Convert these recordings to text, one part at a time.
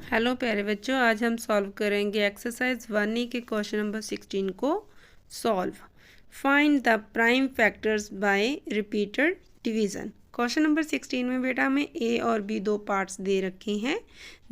Hello प्यारे बच्चों, आज हम सॉल्व करेंगे एक्सरसाइज 1E के क्वेश्चन नंबर 16 को solve. Find the prime factors by repeated division. Question number 16 में बेटा हमें ए और बी दो पार्ट्स दे रखे हैं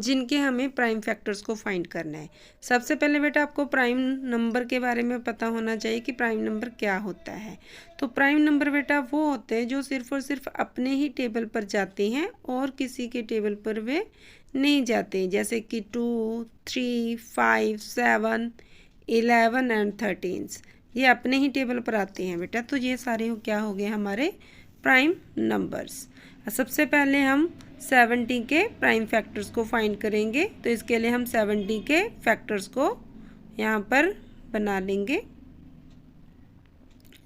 जिनके हमें प्राइम फैक्टर्स को फाइंड करना है। सबसे पहले बेटा आपको प्राइम नंबर के बारे में पता होना चाहिए कि प्राइम नंबर क्या होता है। तो प्राइम नंबर बेटा वो होते हैं जो सिर्फ और सिर्फ अपने ही टेबल पर जाते हैं और किसी के टेबल पर वे नहीं जाते, जैसे कि 2, 3, 5, 7, 11 एंड 13। ये अपने ही टेबल पर आते हैं बेटा। तो ये सारे क्या हो गए हमारे प्राइम नंबर्स। सबसे पहले हम 70 के प्राइम फैक्टर्स को फाइंड करेंगे। तो इसके लिए हम 70 के फैक्टर्स को यहाँ पर बना लेंगे।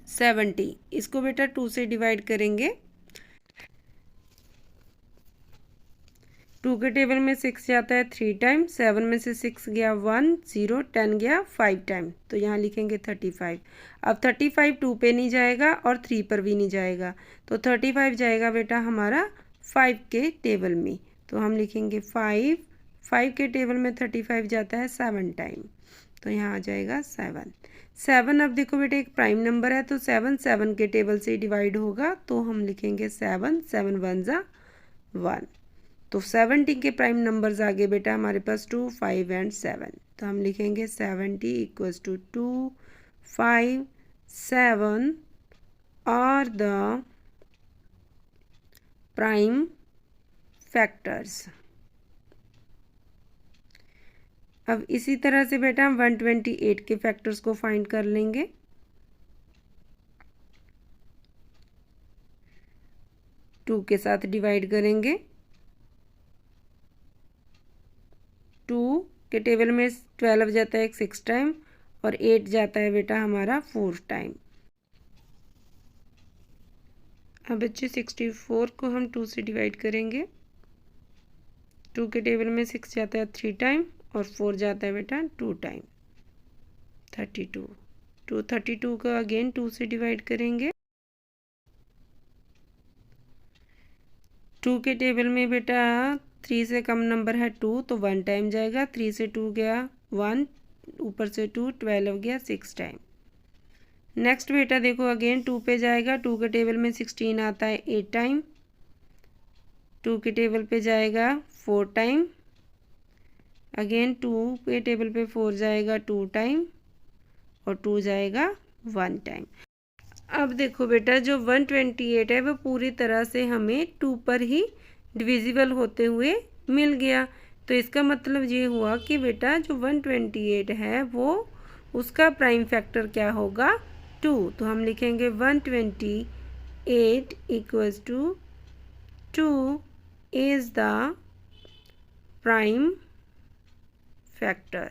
70 इसको बेटा 2 से डिवाइड करेंगे। 2 के टेबल में 6 जाता है 3 टाइम, 7 में से 6 गया 1, 0, 10 गया 5 टाइम, तो यहाँ लिखेंगे 35। अब 35 2 पे नहीं जाएगा और 3 पर भी नहीं जाएगा, तो 35 जाएगा बेटा हमारा 5 के टेबल में। तो हम लिखेंगे 5 के टेबल में 35 जाता है 7 टाइम, तो यहाँ आ जाएगा 7। अब देखो बेटा एक प्राइम नंबर है, तो 7 के टेबल से डिवाइड होगा, तो हम लिखेंगे 7 1 ज़ा 1। तो 70 के प्राइम नंबर्स आ गए बेटा हमारे पास 2, 5 एंड 7। तो हम लिखेंगे 70 equals to 2, 5, 7 are the prime factors. अब इसी तरह से बेटा हम 128 के फैक्टर्स को फाइंड कर लेंगे। टू के साथ डिवाइड करेंगे। 2 के टेबल में 12 जाता है 6 टाइम और 8 जाता है बेटा हमारा 4 टाइम। अब बच्चे 64 को हम 2 से डिवाइड करेंगे। 2 के टेबल में 6 जाता है 3 टाइम और 4 जाता है बेटा 2 टाइम, 32। 32 को अगेन 2 से डिवाइड करेंगे। 2 के टेबल में बेटा 3 से कम नंबर है 2, तो 1 टाइम जाएगा। 3 से 2 गया 1, ऊपर से 2, 12 गया 6 टाइम। नेक्स्ट बेटा देखो अगेन 2 पे जाएगा। 2 के टेबल में 16 आता है 8 टाइम। 2 के टेबल पे जाएगा 4 टाइम। अगेन 2 के टेबल पे 4 जाएगा 2 टाइम और 2 जाएगा 1 टाइम। अब देखो बेटा जो 128 है वो पूरी तरह से हमें 2 पर ही डिविजिबल होते हुए मिल गया। तो इसका मतलब ये हुआ कि बेटा जो 128 है वो उसका प्राइम फैक्टर क्या होगा 2। तो हम लिखेंगे 128 equals to 2 is the prime factor.